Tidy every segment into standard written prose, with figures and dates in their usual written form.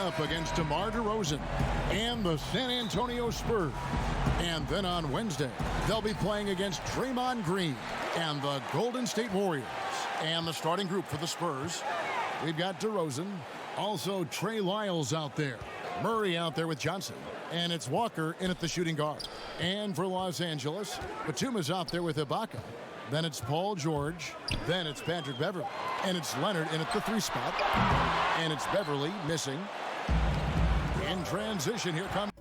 up against DEMAR DEROZAN and the San Antonio Spurs. And then on Wednesday, they'll be playing against Draymond Green and the Golden State Warriors. And the starting group for the Spurs, we've got DeRozan, also Trey Lyles out there, Murray out there with Johnson, and it's Walker in at the shooting guard. And for Los Angeles, Batum's out there with Ibaka. Then it's Paul George. Then it's Patrick Beverley. And it's Leonard in at the 3 spot. And it's Beverley missing. In transition, here comes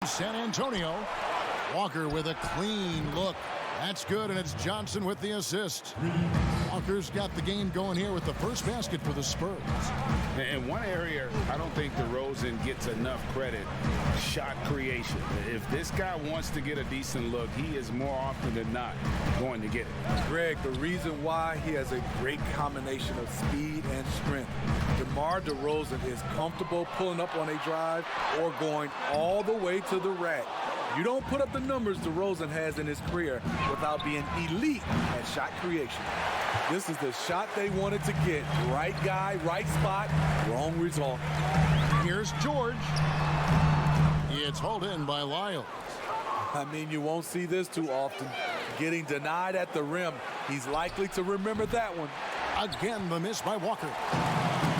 San Antonio. Walker with a clean look. That's good, and it's Johnson with the assist. Walker's got the game going here with the first basket for the Spurs. In one area, I don't think DeRozan gets enough credit, shot creation. If this guy wants to get a decent look, he is more often than not going to get it. Greg, the reason why he has a great combination of speed and strength. DeMar DeRozan is comfortable pulling up on a drive or going all the way to the rack. You don't put up the numbers DeRozan has in his career without being elite at shot creation. This is the shot they wanted to get. Right guy, right spot, wrong result. Here's George. It's hauled in by Lyles. I mean, you won't see this too often. Getting denied at the rim. He's likely to remember that one. Again, the miss by Walker.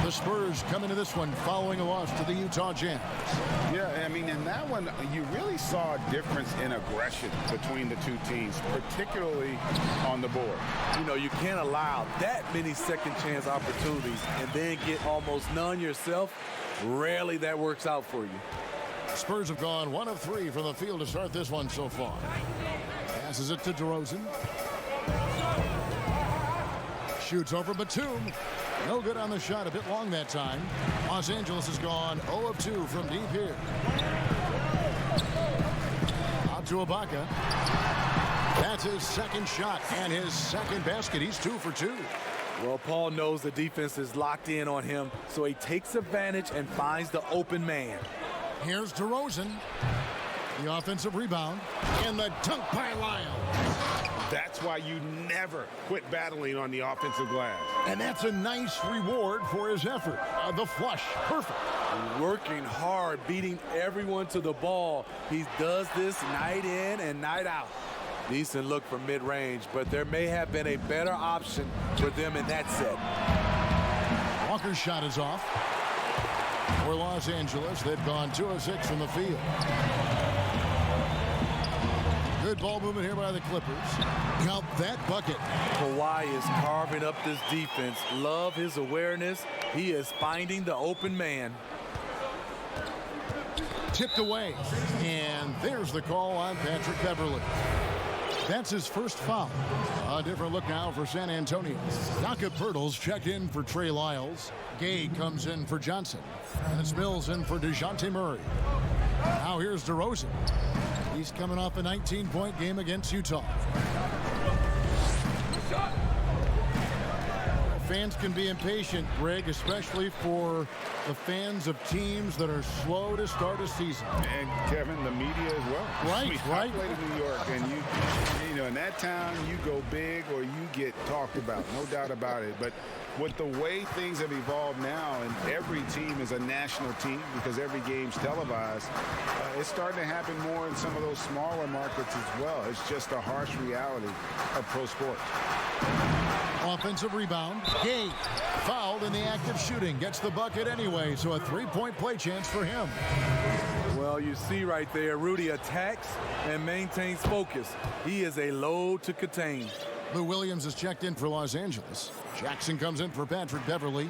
The Spurs come into this one following a loss to the Utah Jazz. Yeah, I mean, in that one, you really saw a difference in aggression between the two teams, particularly on the board. You know, you can't allow that many second chance opportunities and then get almost none yourself. Rarely that works out for you. Spurs have gone 1 of 3 from the field to start this one so far. Passes it to DeRozan. Shoots over Batum. No good on the shot, a bit long that time. Los Angeles has gone 0 of 2 from deep here. Out to Ibaka. That's his second shot and his second basket. He's 2 for 2. Well, Paul knows the defense is locked in on him, so he takes advantage and finds the open man. Here's DeRozan. The offensive rebound and the dunk by Lyles. That's why you never quit battling on the offensive glass. And that's a nice reward for his effort. The flush, perfect. Working hard, beating everyone to the ball. He does this night in and night out. Decent look from mid-range, but there may have been a better option for them in that set. Walker's shot is off. For Los Angeles, they've gone 2 of 6 from the field. Good ball movement here by the Clippers. Count that bucket. Kawhi is carving up this defense. Love his awareness. He is finding the open man. Tipped away. And there's the call on Patrick Beverley. That's his first foul. A different look now for San Antonio. Naka Pirtle's checked in for Trey Lyles. Gay comes in for Johnson. And it's Mills in for DeJounte Murray. Now here's DeRozan. He's coming off a 19-point game against Utah. Fans can be impatient, Greg, especially for the fans of teams that are slow to start a season. And Kevin, the media as well. Right, right. I played in New York, and you know, in that town, you go big or you get talked about, no doubt about it. But with the way things have evolved now, and every team is a national team because every game's televised, it's starting to happen more in some of those smaller markets as well. It's just a harsh reality of pro sports. Offensive rebound. Gay fouled in the act of shooting. Gets the bucket anyway, so a 3-point play chance for him. Well, you see right there, Rudy attacks and maintains focus. He is a load to contain. Lou Williams is checked in for Los Angeles. Jackson comes in for Patrick Beverley.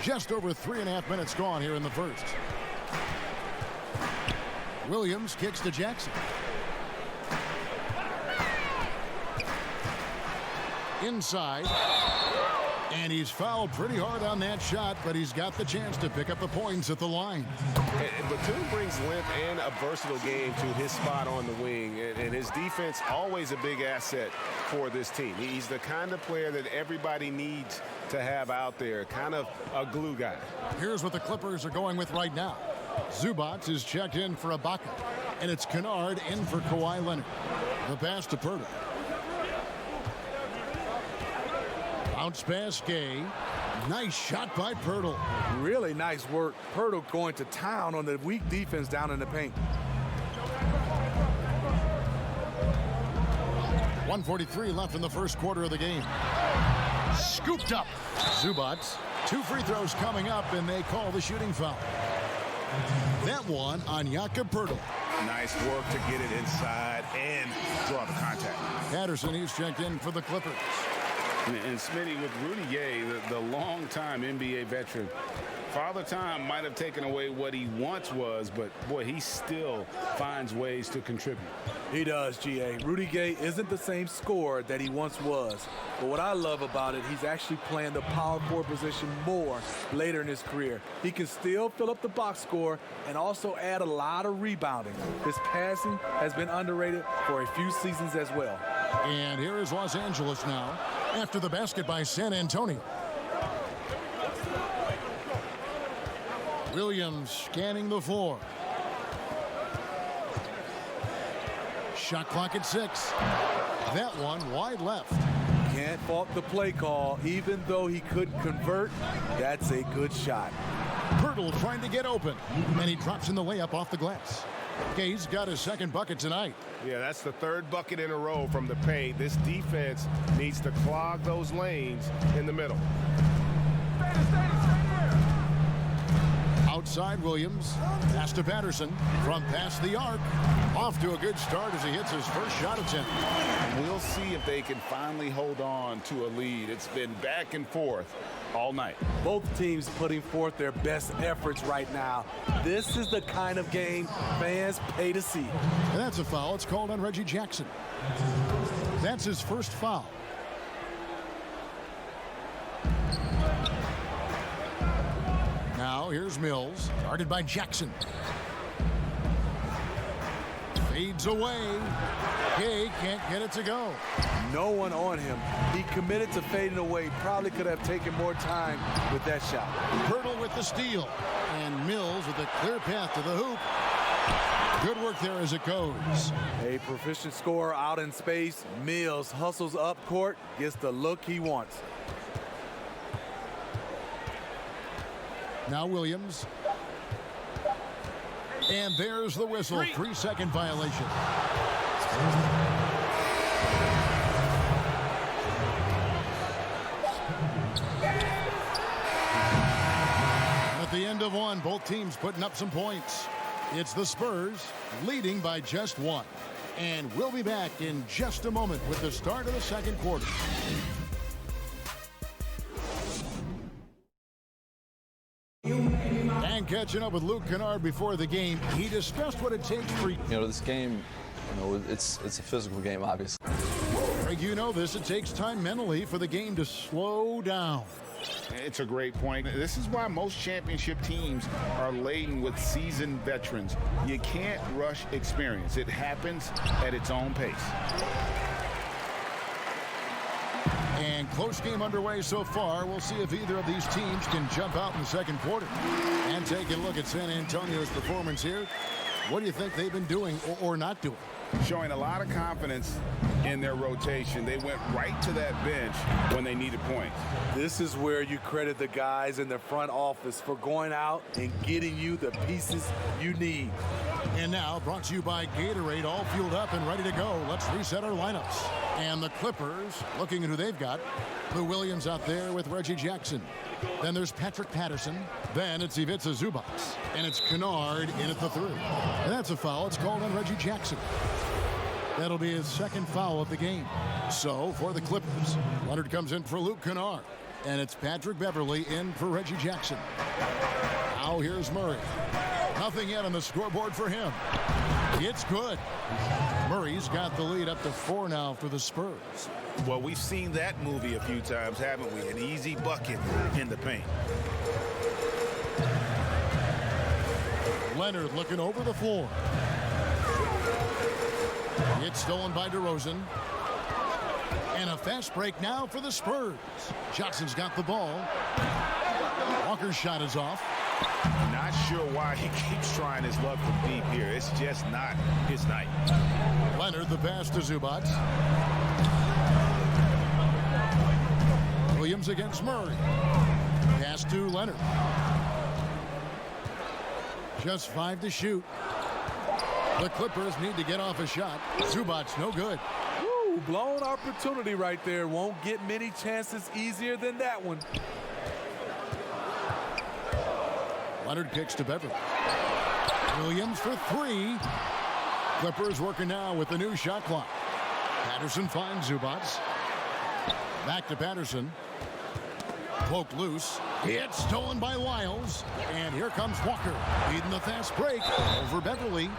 Just over 3.5 minutes gone here in the first. Williams kicks to Jackson. Inside. And he's fouled pretty hard on that shot, but he's got the chance to pick up the points at the line. Batum brings length and a versatile game to his spot on the wing, and his defense always a big asset for this team. He's the kind of player that everybody needs to have out there, kind of a glue guy. Here's what the Clippers are going with right now. Zubac is checked in for Ibaka. And it's Kennard in for Kawhi Leonard. The pass to Pirtle. Bounce pass, Gay. Nice shot by Pirtle. Really nice work. Pirtle going to town on the weak defense down in the paint. 1:43 left in the first quarter of the game. Scooped up. Zubac. 2 free throws coming up, and they call the shooting foul. That one on Jakob Pirtle. Nice work to get it inside and draw the contact. Patterson, he's checked in for the Clippers. And Smitty, with Rudy Gay, the long-time NBA veteran, Father Time might have taken away what he once was, but, boy, he still finds ways to contribute. He does, G.A. Rudy Gay isn't the same scorer that he once was. But what I love about it, he's actually playing the power forward position more later in his career. He can still fill up the box score and also add a lot of rebounding. His passing has been underrated for a few seasons as well. And here is Los Angeles now after the basket by San Antonio. Williams scanning the floor. Shot clock at 6. That one wide left. Can't fault the play call. Even though he couldn't convert, that's a good shot. Pirtle trying to get open, and he drops in the layup off the glass. Gay's got his second bucket tonight. Yeah, that's the third bucket in a row from the paint. This defense needs to clog those lanes in the middle. Outside Williams, pass to Patterson from past the arc. Off to a good start as he hits his first shot attempt. We'll see if they can finally hold on to a lead. It's been back and forth all night. Both teams putting forth their best efforts right now. This is the kind of game fans pay to see. And that's a foul. It's called on Reggie Jackson. That's his first foul. Now here's Mills, guarded by Jackson. Fades away. Gay can't get it to go. No one on him. He committed to fading away. Probably could have taken more time with that shot. Pirtle with the steal. And Mills with a clear path to the hoop. Good work there as it goes. A proficient scorer out in space. Mills hustles up court, gets the look he wants. Now Williams. And there's the whistle. 3-second violation. At the end of one, both teams putting up some points. It's the Spurs leading by just 1. And we'll be back in just a moment with the start of the second quarter. And catching up with Luke Kennard before the game, he discussed what it takes for... this game, it's a physical game, obviously. Greg, you know this. It takes time mentally for the game to slow down. It's a great point. This is why most championship teams are laden with seasoned veterans. You can't rush experience. It happens at its own pace. And close game underway so far. We'll see if either of these teams can jump out in the second quarter. And taking a look at San Antonio's performance here. What do you think they've been doing or not doing? Showing a lot of confidence in their rotation. They went right to that bench when they needed points. This is where you credit the guys in the front office for going out and getting you the pieces you need. And now, brought to you by Gatorade, all fueled up and ready to go. Let's reset our lineups. And the Clippers, looking at who they've got. Lou Williams out there with Reggie Jackson. Then there's Patrick Patterson. Then it's Ivica Zubac. And it's Kennard in at the 3. And that's a foul. It's called on Reggie Jackson. That'll be his second foul of the game. So, for the Clippers, Leonard comes in for Luke Kennard. And it's Patrick Beverley in for Reggie Jackson. Now here's Murray. Nothing yet on the scoreboard for him. It's good. Murray's got the lead up to 4 now for the Spurs. Well, we've seen that movie a few times, haven't we? An easy bucket in the paint. Leonard looking over the floor. It's stolen by DeRozan. And a fast break now for the Spurs. Jackson's got the ball. Walker's shot is off. Nice not sure why he keeps trying his luck from deep here. It's just not his night. Leonard, the pass to Zubac. Williams against Murray. Pass to Leonard. Just 5 to shoot. The Clippers need to get off a shot. Zubac, no good. Woo, blown opportunity right there. Won't get many chances easier than that one. Leonard kicks to Beverly. Williams for 3. Clippers working now with the new shot clock. Patterson finds Zubac. Back to Patterson. Poked loose. It's stolen by Lyles. And here comes Walker. Leading the fast break over Beverly.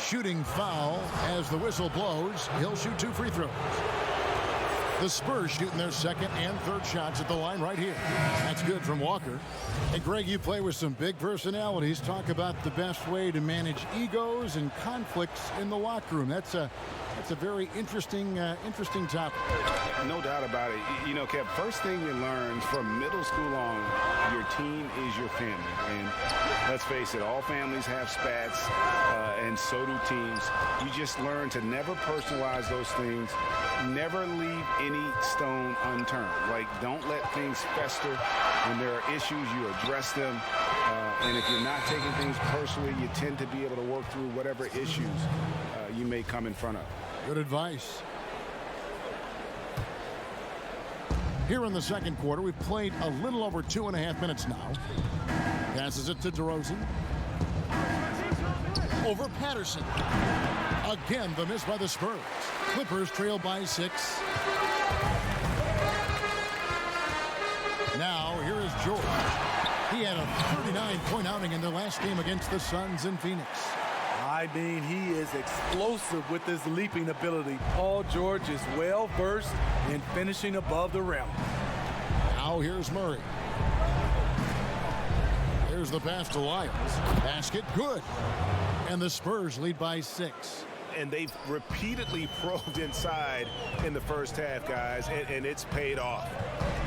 Shooting foul as the whistle blows. He'll shoot 2 free throws. The Spurs shooting their second and third shots at the line right here. That's good from Walker. Hey, Greg, you play with some big personalities. Talk about the best way to manage egos and conflicts in the locker room. That's a very interesting topic. No doubt about it. You know, Kev, first thing you learn from middle school on, your team is your family. And let's face it, all families have spats, and so do teams. You just learn to never personalize those things. Never leave any stone unturned. Like, don't let things fester. When there are issues, you address them. And if you're not taking things personally, you tend to be able to work through whatever issues you may come in front of. Good advice. Here in the second quarter, we've played a little over 2.5 minutes now. Passes it to DeRozan. Over Patterson. Again, the miss by the Spurs. Clippers trail by 6. Now, here is George. He had a 39-point outing in their last game against the Suns in Phoenix. I mean, he is explosive with his leaping ability. Paul George is well-versed in finishing above the rim. Now here's Murray. Here's the pass to Lyles. Basket good. And the Spurs lead by 6. And they've repeatedly probed inside in the first half, guys, and it's paid off.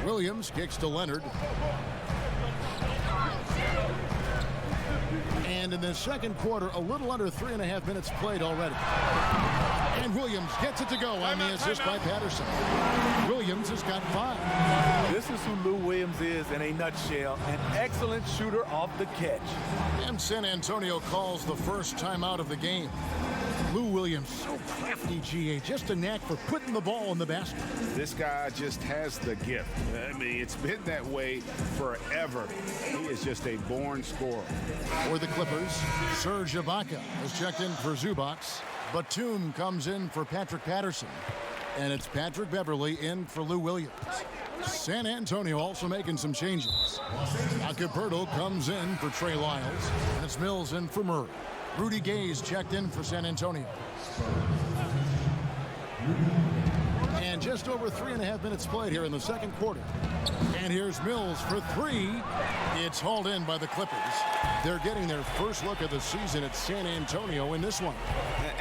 Williams kicks to Leonard. And in the second quarter, a little under 3.5 minutes played already. And Williams gets it to go on the assist by Patterson. Williams has got 5. This is who Lou Williams is in a nutshell. An excellent shooter off the catch. And San Antonio calls the first timeout of the game. Lou Williams, so crafty, GA. Just a knack for putting the ball in the basket. This guy just has the gift. I mean, it's been that way forever. He is just a born scorer. For the Clippers, Serge Ibaka has checked in for Zubac. Batum comes in for Patrick Patterson. And it's Patrick Beverly in for Lou Williams. San Antonio also making some changes. Acapurdo comes in for Trey Lyles. And it's Mills in for Murray. Rudy Gay's checked in for San Antonio. And just over 3.5 minutes played here in the second quarter. And here's Mills for 3. It's hauled in by the Clippers. They're getting their first look of the season at San Antonio in this one.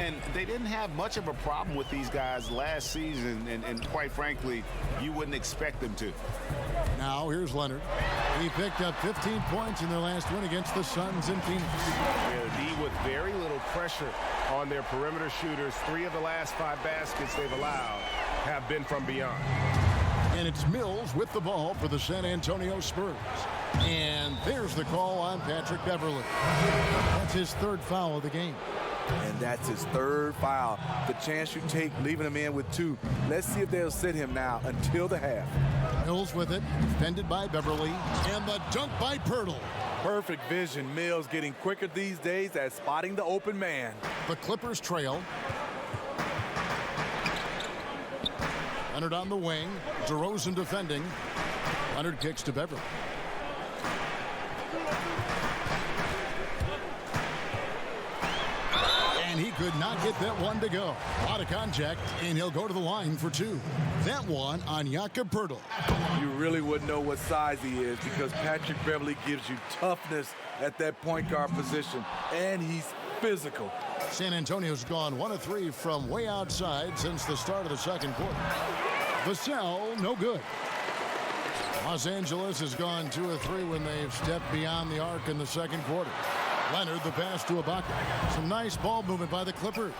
And they didn't have much of a problem with these guys last season, and quite frankly, you wouldn't expect them to. Now here's Leonard. He picked up 15 points in their last win against the Suns in Phoenix. D with very little pressure on their perimeter shooters. 3 of the last 5 baskets they've allowed have been from beyond. And it's Mills with the ball for the San Antonio Spurs. And there's the call on Patrick Beverly. That's his 3rd foul of the game. And that's his 3rd foul. The chance you take leaving him in with 2. Let's see if they'll sit him now until the half. Mills with it, defended by Beverly, and the dunk by Pirtle. Perfect vision. Mills getting quicker these days at spotting the open man. The Clippers trail. Leonard on the wing. DeRozan defending. Leonard kicks to Beverly. And he could not get that one to go. A lot of contact, and he'll go to the line for 2. That one on Jakob Poeltl. You really wouldn't know what size he is because Patrick Beverly gives you toughness at that point guard position, and he's physical. San Antonio's gone 1 of 3 from way outside since the start of the second quarter. Vassell, no good. Los Angeles has gone 2 of 3 when they've stepped beyond the arc in the second quarter. Leonard, the pass to Ibaka. Some nice ball movement by the Clippers.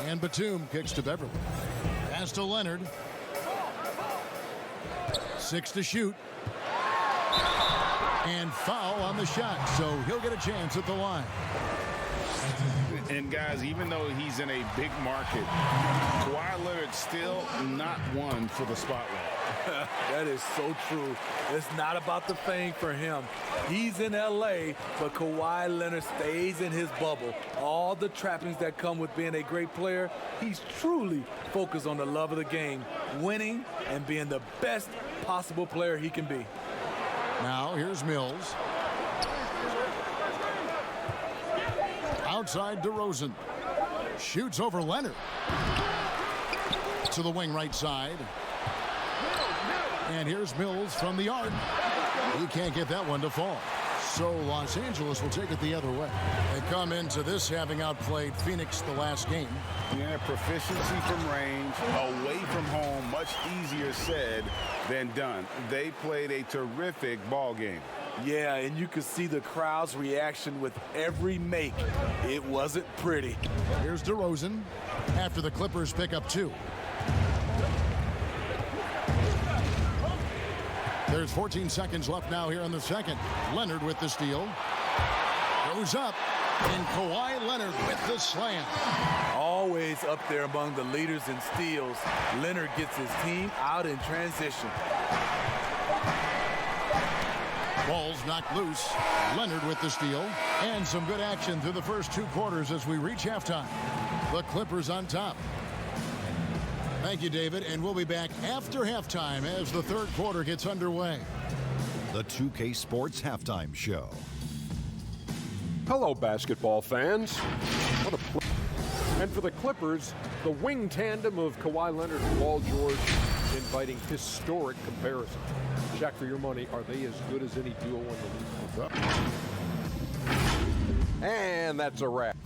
And Batum kicks to Beverly. Pass to Leonard. 6 to shoot. And foul on the shot, so he'll get a chance at the line. And guys, even though he's in a big market, Kawhi Leonard still not one for the spotlight. That is so true. It's not about the fame for him. He's in L.A., but Kawhi Leonard stays in his bubble. All the trappings that come with being a great player, he's truly focused on the love of the game, winning and being the best possible player he can be. Now, here's Mills. Outside DeRozan. Shoots over Leonard. To the wing right side. And here's Mills from the arc. He can't get that one to fall. So Los Angeles will take it the other way. They come into this having outplayed Phoenix the last game. Yeah, proficiency from range, away from home, much easier said than done. They played a terrific ball game. Yeah, and you could see the crowd's reaction with every make. It wasn't pretty. Here's DeRozan after the Clippers pick up 2. There's 14 seconds left now here in the second. Leonard with the steal. Goes up. And Kawhi Leonard with the slam. Always up there among the leaders in steals. Leonard gets his team out in transition. Ball's knocked loose. Leonard with the steal. And some good action through the first 2 quarters as we reach halftime. The Clippers on top. Thank you, David. And we'll be back after halftime as the third quarter gets underway. The 2K Sports Halftime Show. Hello, basketball fans. And for the Clippers, the wing tandem of Kawhi Leonard and Paul George inviting historic comparison. Jack, for your money, are they as good as any duo in the league? And that's a wrap.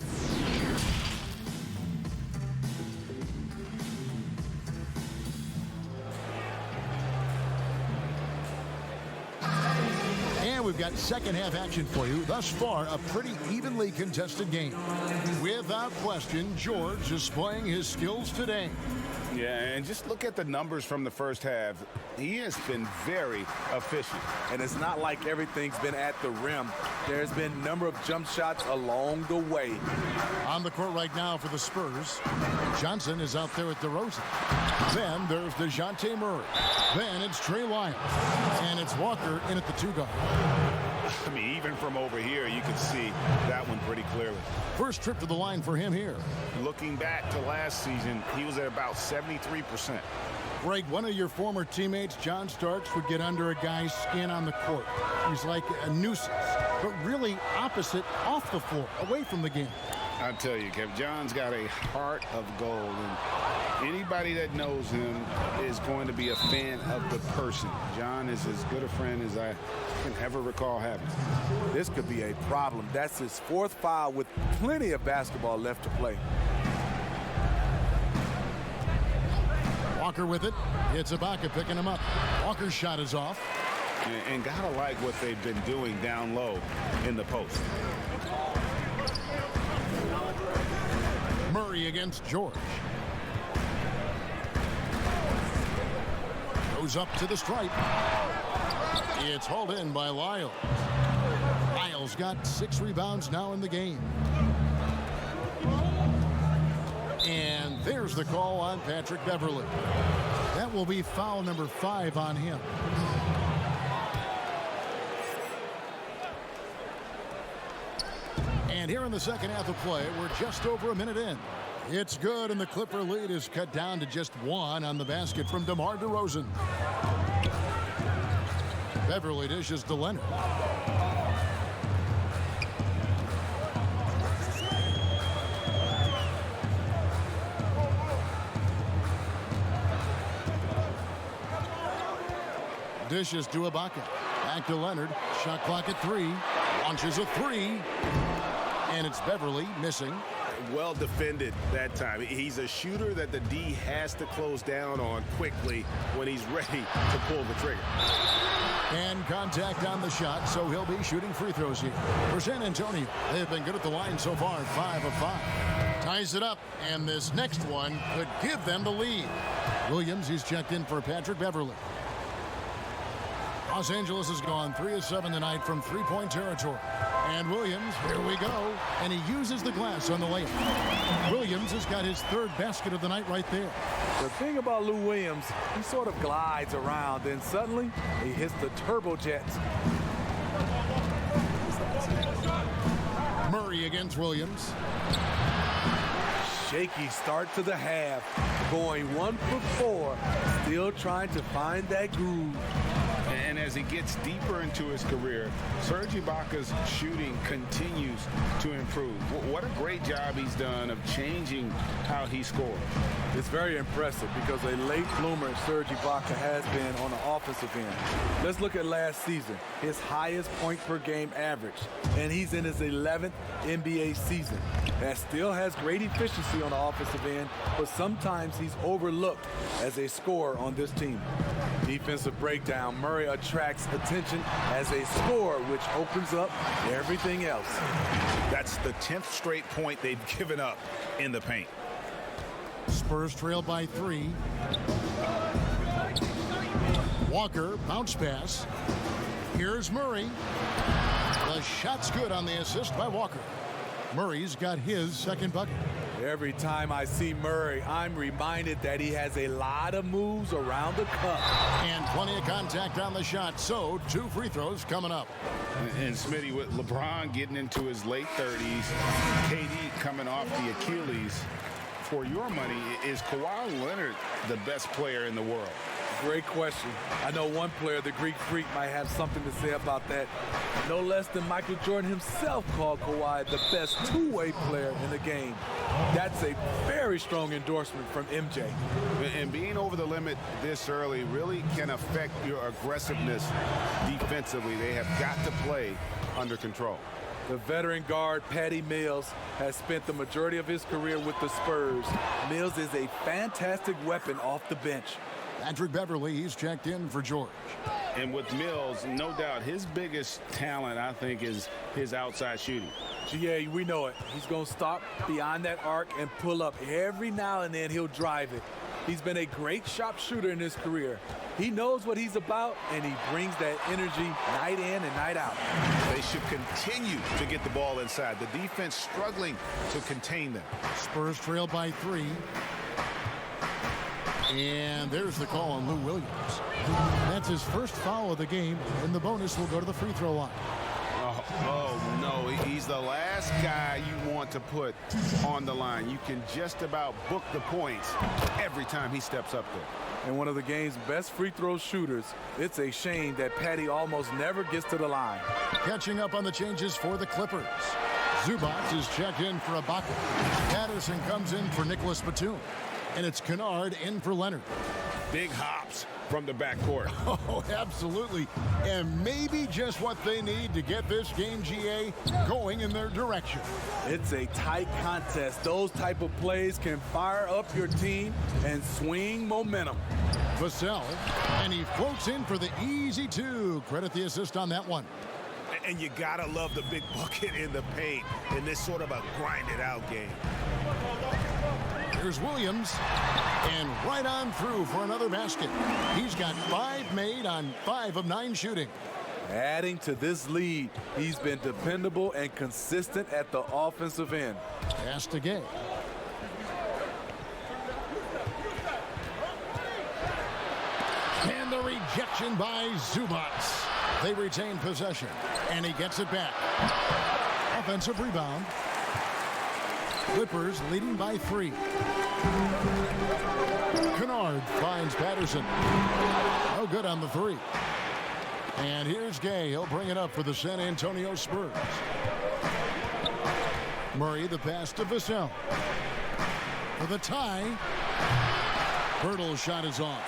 And we've got second half action for you. Thus far, a pretty evenly contested game. Without question, George displaying his skills today. Yeah, and just look at the numbers from the first half. He has been very efficient. And it's not like everything's been at the rim. There's been a number of jump shots along the way. On the court right now for the Spurs, Johnson is out there with DeRozan. Then there's DeJounte Murray. Then it's Trey Lyles. And it's Walker in at the 2 guard. I mean, even from over here, you can see that one pretty clearly. First trip to the line for him here. Looking back to last season, he was at about 73%. Greg, one of your former teammates, John Starks, would get under a guy's skin on the court. He's like a nuisance, but really opposite off the floor, away from the game. I tell you, Kev, John's got a heart of gold, and anybody that knows him is going to be a fan of the person. John is as good a friend as I can ever recall having. This could be a problem. That's his 4th foul with plenty of basketball left to play. Walker with it. It's Ibaka picking him up. Walker's shot is off. And gotta like what they've been doing down low in the post. Murray against George. Goes up to the stripe. It's hauled in by Lyles. Lyles got 6 rebounds now in the game. And there's the call on Patrick Beverly. That will be foul number 5 on him. And here in the second half of play, we're just over a minute in. It's good, and the Clipper lead is cut down to just 1 on the basket from DeMar DeRozan. Beverly dishes to Leonard. Dishes to Ibaka. Back to Leonard. Shot clock at 3. Launches a 3. And it's Beverly missing. well defended that time. He's a shooter that the D has to close down on quickly when he's ready to pull the trigger. And contact on the shot, so he'll be shooting free throws here. For San Antonio, they've been good at the line so far, 5 of 5. Ties it up, and this next one could give them the lead. Williams, he's checked in for Patrick Beverly. Los Angeles has gone 3 of 7 tonight from three-point territory. And Williams, here we go, and he uses the glass on the layup. Williams has got his third basket of the night right there. The thing about Lou Williams, he sort of glides around, then suddenly he hits the turbojets. Murray against Williams. Shaky start to the half, going 1 for 4, still trying to find that groove. And as he gets deeper into his career, Serge Ibaka's shooting continues to improve. What a great job he's done of changing how he scores. It's very impressive because a late bloomer Serge Ibaka has been on the offensive end. Let's look at last season, his highest point per game average, and he's in his 11th NBA season. That still has great efficiency on the offensive end, but sometimes he's overlooked as a scorer on this team. Defensive breakdown, Murray attracts attention as a scorer, which opens up everything else. That's the 10th straight point they've given up in the paint. Spurs trail by 3. Walker, bounce pass. Here's Murray. The shot's good on the assist by Walker. Murray's got his second bucket. Every time I see Murray, I'm reminded that he has a lot of moves around the cup. And plenty of contact on the shot, so 2 free throws coming up. And Smitty, with LeBron getting into his late 30s, KD coming off the Achilles, for your money, is Kawhi Leonard the best player in the world? Great question. I know one player, the Greek Freak, might have something to say about that. No less than Michael Jordan himself called Kawhi the best two-way player in the game. That's a very strong endorsement from MJ. And being over the limit this early really can affect your aggressiveness defensively. They have got to play under control. The veteran guard, Patty Mills, has spent the majority of his career with the Spurs. Mills is a fantastic weapon off the bench. Patrick Beverly, he's checked in for George. And with Mills, no doubt his biggest talent, I think, is his outside shooting. GA, we know it. He's going to stop beyond that arc and pull up. Every now and then he'll drive it. He's been a great shot shooter in his career. He knows what he's about, and he brings that energy night in and night out. They should continue to get the ball inside. The defense struggling to contain them. Spurs trail by 3. And there's the call on Lou Williams. That's his first foul of the game, and the bonus will go to the free throw line. Oh, no, he's the last guy you want to put on the line. You can just about book the points every time he steps up there. And one of the game's best free throw shooters. It's a shame that Patty almost never gets to the line. Catching up on the changes for the Clippers. Zubac is checked in for Ibaka. Patterson comes in for Nicholas Batum. And it's Kennard in for Leonard. Big hops from the backcourt. Oh, absolutely. And maybe just what they need to get this game, GA, going in their direction. It's a tight contest. Those type of plays can fire up your team and swing momentum. Vassell, and he floats in for the easy 2. Credit the assist on that one. And you gotta love the big bucket in the paint in this sort of a grinded-out game. Here's Williams, and right on through for another basket. He's got 5 made on 5 of 9 shooting. Adding to this lead, he's been dependable and consistent at the offensive end. Pass to Gay. And the rejection by Zubac. They retain possession, and he gets it back. Offensive rebound. Clippers leading by 3. Kennard finds Patterson. No good on the 3. And here's Gay. He'll bring it up for the San Antonio Spurs. Murray, the pass to Vassell. For the tie. Bertle's shot is off.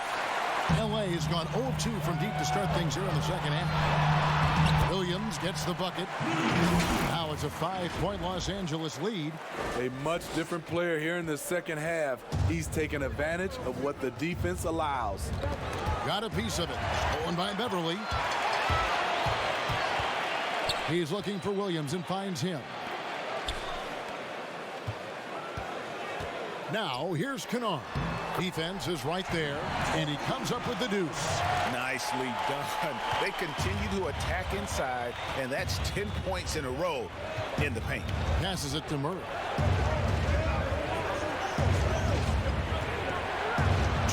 LA has gone 0-2 from deep to start things here in the second half. Williams Williams gets the bucket. Now it's a 5-point Los Angeles lead. A much different player here in the second half. He's taking advantage of what the defense allows. Got a piece of it. Stolen by Beverly. He's looking for Williams and finds him. Now here's Kennard. Defense is right there, and he comes up with the deuce. Nicely done. They continue to attack inside, and that's 10 points in a row in the paint. Passes it to Murray.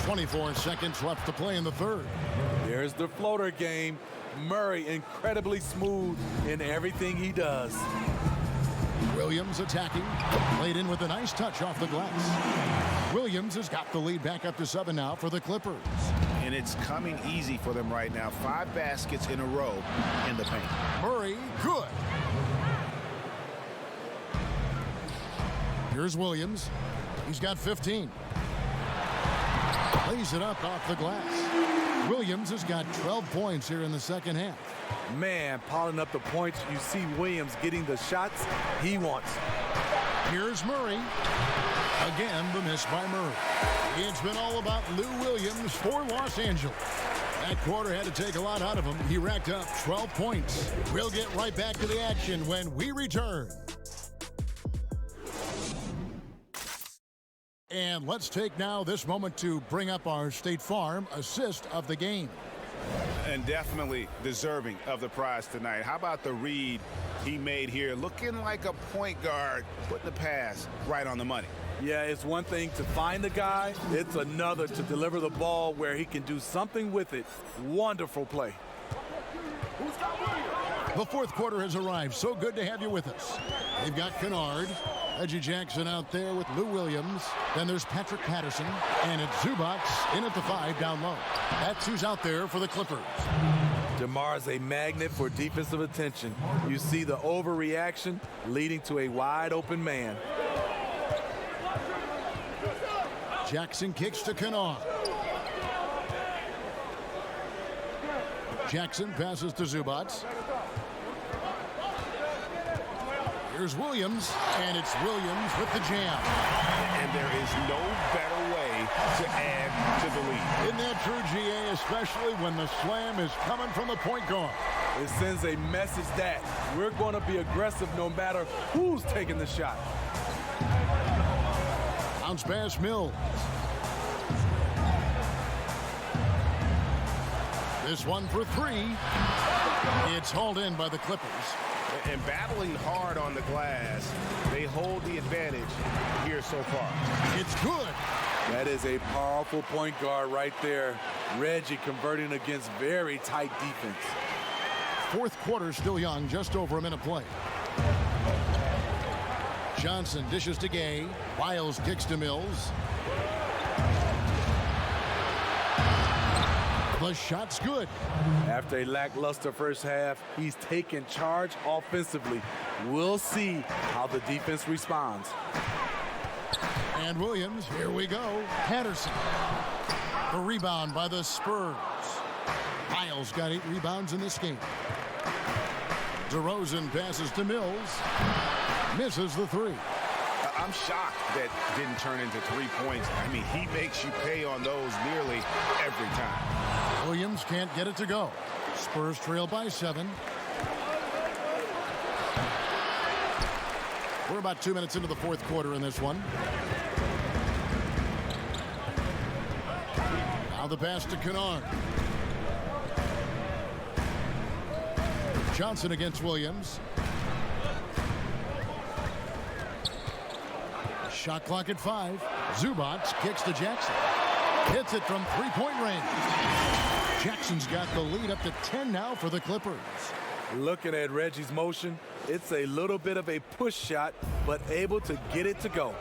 24 seconds left to play in the third. There's the floater game. Murray incredibly smooth in everything he does. Williams attacking. Played in with a nice touch off the glass. Williams has got the lead back up to 7 now for the Clippers. And it's coming easy for them right now. 5 baskets in a row in the paint. Murray, good. Here's Williams. He's got 15. Lays it up off the glass. Williams has got 12 points here in the second half. Man, piling up the points. You see Williams getting the shots he wants. Here's Murray. Again, the miss by Murray. It's been all about Lou Williams for Los Angeles. That quarter had to take a lot out of him. He racked up 12 points. We'll get right back to the action when we return. And let's take now this moment to bring up our State Farm assist of the game. And definitely deserving of the prize tonight. How about the read he made here? Looking like a point guard, putting the pass right on the money. Yeah, it's one thing to find the guy. It's another to deliver the ball where he can do something with it. Wonderful play. The fourth quarter has arrived. So good to have you with us. They've got Kennard, Reggie Jackson out there with Lou Williams. Then there's Patrick Patterson. And it's Zubac in at the 5 down low. That's who's out there for the Clippers. DEMAR is a magnet for defensive attention. You see the overreaction leading to a wide open man. Jackson kicks to Kennard. Jackson passes to Zubac. Here's Williams, and it's Williams with the jam. And there is no better way to add to the lead. Isn't that true, GA, especially when the slam is coming from the point guard? It sends a message that we're going to be aggressive no matter who's taking the shot. Bounce pass Mills. This one for 3. It's hauled in by the Clippers. And battling hard on the glass, they hold the advantage here so far. It's good. That is a powerful point guard right there. Reggie converting against very tight defense. Fourth quarter still young, just over a minute play. Johnson dishes to Gay. Wiles kicks to Mills. The shot's good. After a lackluster first half, he's taken charge offensively. We'll see how the defense responds. And Williams, here we go. Patterson. The rebound by the Spurs. Wiles got 8 rebounds in this game. DeRozan passes to Mills. Misses the 3. I'm shocked that didn't turn into 3 points. I mean, he makes you pay on those nearly every time. Williams can't get it to go. Spurs trail by 7. We're about 2 minutes into the fourth quarter in this one. Now the pass to Kennard. Johnson against Williams. Shot clock at 5. Zubac kicks to Jackson. Hits it from 3-point range. Jackson's got the lead up to 10 now for the Clippers. Looking at Reggie's motion, it's a little bit of a push shot, but able to get it to go.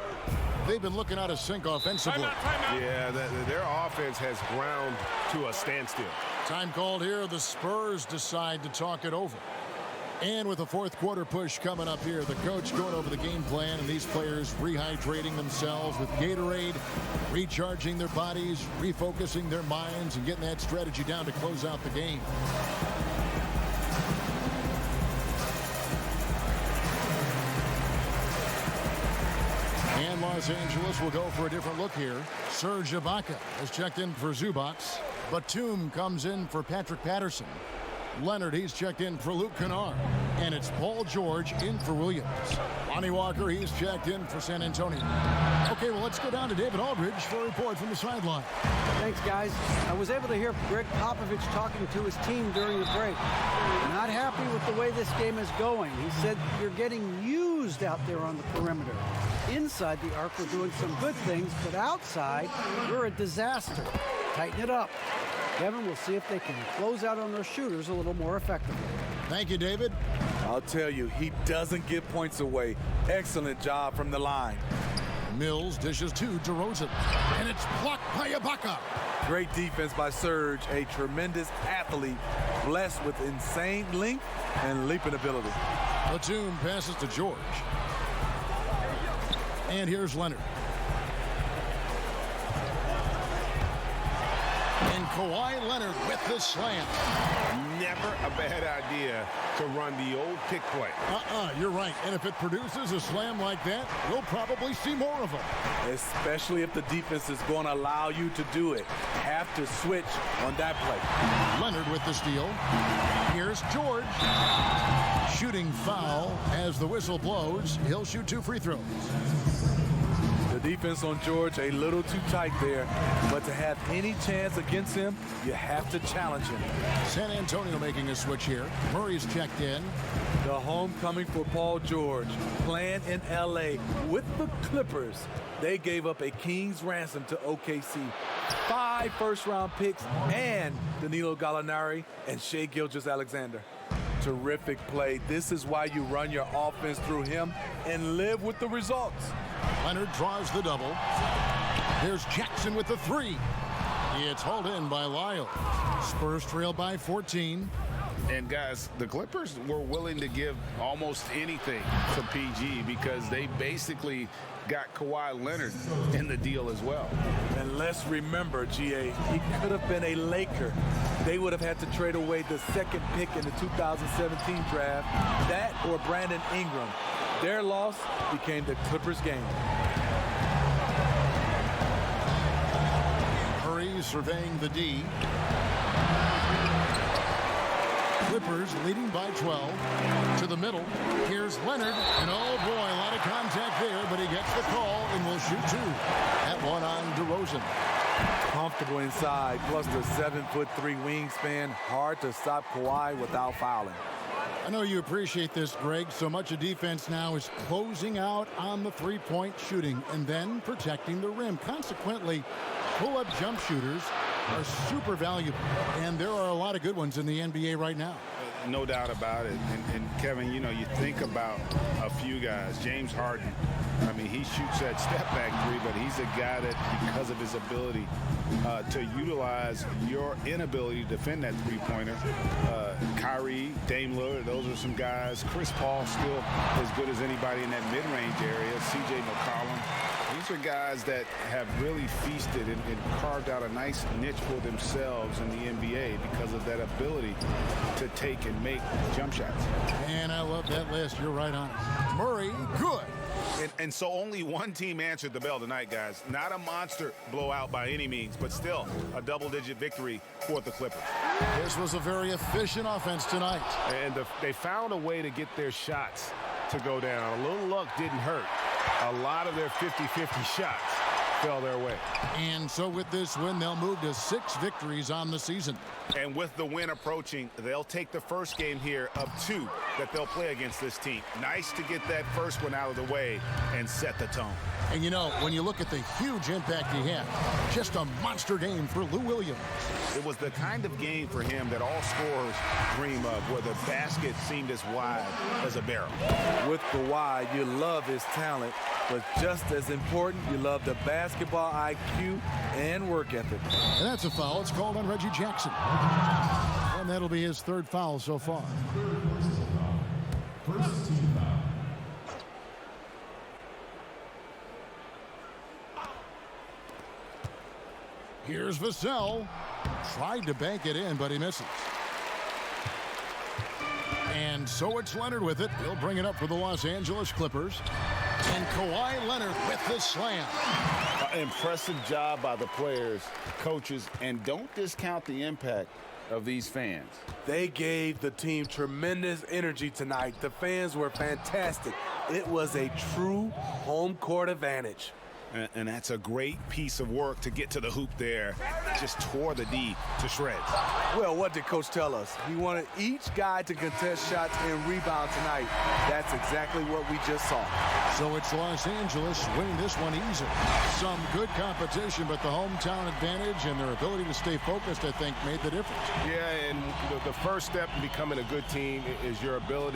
They've been looking out of sync offensively. Yeah, their offense has ground to a standstill. Time called here. The Spurs decide to talk it over. And with the fourth quarter push coming up here, the coach going over the game plan and these players rehydrating themselves with Gatorade, recharging their bodies, refocusing their minds, and getting that strategy down to close out the game. Los Angeles will go for a different look here. Serge Ibaka has checked in for Zubats. Batum comes in for Patrick Patterson. Leonard, he's checked in for Luke Kennard. And it's Paul George in for Williams. Lonnie Walker, he's checked in for San Antonio. Okay, well, let's go down to David Aldridge for a report from the sideline. Thanks, guys. I was able to hear Greg Popovich talking to his team during the break. Not happy with the way this game is going. He said you're getting used out there on the perimeter. Inside the arc, we're doing some good things, but outside, we're a disaster. Tighten it up. Kevin, we'll see if they can close out on their shooters a little more effectively. Thank you, David. I'll tell you, he doesn't give points away. Excellent job from the line. Mills dishes to DeRozan, and it's blocked by Ibaka. Great defense by Serge, a tremendous athlete, blessed with insane length and leaping ability. Batum passes to George. And here's Leonard. And Kawhi Leonard with the slam. Never a bad idea to run the old pick play. You're right. And if it produces a slam like that, we'll probably see more of them. Especially if the defense is going to allow you to do it. Have to switch on that play. Leonard with the steal. Here's George. Shooting foul as the whistle blows. He'll shoot 2 free throws. The defense on George a little too tight there, but to have any chance against him, you have to challenge him. San Antonio making a switch here. Murray's checked in. The homecoming for Paul George, playing in L.A. with the Clippers. They gave up a king's ransom to OKC. 5 first-round picks and Danilo Gallinari and Shai Gilgeous-Alexander. Terrific play. This is why you run your offense through him and live with the results. Leonard draws the double. Here's Jackson with the 3. It's hauled in by Lyle. Spurs trail by 14. And guys, the Clippers were willing to give almost anything to PG because they basically got Kawhi Leonard in the deal as well. And let's remember, GA, he could have been a Laker. They would have had to trade away the 2nd pick in the 2017 draft. That or Brandon Ingram. Their loss became the Clippers' game. Murray surveying the D. Clippers leading by 12. To the middle. Here's Leonard. And oh boy, a lot of contact there, but he gets the call and will shoot 2. That one on DeRozan. Comfortable inside, plus the 7'3" wingspan. Hard to stop Kawhi without fouling. I know you appreciate this, Greg. So much of defense now is closing out on the 3-point shooting and then protecting the rim. Consequently, pull-up jump shooters are super valuable, and there are a lot of good ones in the NBA right now. No doubt about it. And Kevin, you know, you think about a few guys. James Harden, I mean, he shoots that step-back 3, but he's a guy that, because of his ability to utilize your inability to defend that 3-pointer, Kyrie, Dame Lillard, those are some guys. Chris Paul still as good as anybody in that mid-range area. C.J. McCollum. These are guys that have really feasted and carved out a nice niche for themselves in the NBA because of that ability to take and make jump shots. And I love that list. You're right on it. Murray, good. And so only one team answered the bell tonight, guys. Not a monster blowout by any means, but still a double-digit victory for the Clippers. This was a very efficient offense tonight. And they found a way to get their shots to go down. A little luck didn't hurt. A lot of their 50-50 shots fell their way. And so with this win, they'll move to 6 victories on the season. And with the win approaching, they'll take the first game here of 2 that they'll play against this team. Nice to get that first one out of the way and set the tone. And you know, when you look at the huge impact he had, just a monster game for Lou Williams. It was the kind of game for him that all scorers dream of, where the basket seemed as wide as a barrel. With Kawhi, you love his talent, but just as important, you love the basketball IQ and work ethic. And that's a foul. It's called on Reggie Jackson. And that'll be his 3rd foul so far. First team foul. Here's Vassell. Tried to bank it in, but he misses. And so it's Leonard with it. He'll bring it up for the Los Angeles Clippers. And Kawhi Leonard with the slam. Impressive job by the players, coaches, and don't discount the impact of these fans. They gave the team tremendous energy tonight. The fans were fantastic. It was a true home court advantage. And that's a great piece of work to get to the hoop there. Just tore the D to shreds. Well, what did Coach tell us? He wanted each guy to contest shots and rebound tonight. That's exactly what we just saw. So it's Los Angeles winning this one easily. Some good competition, but the hometown advantage and their ability to stay focused, I think, made the difference. Yeah, and the first step in becoming a good team is your ability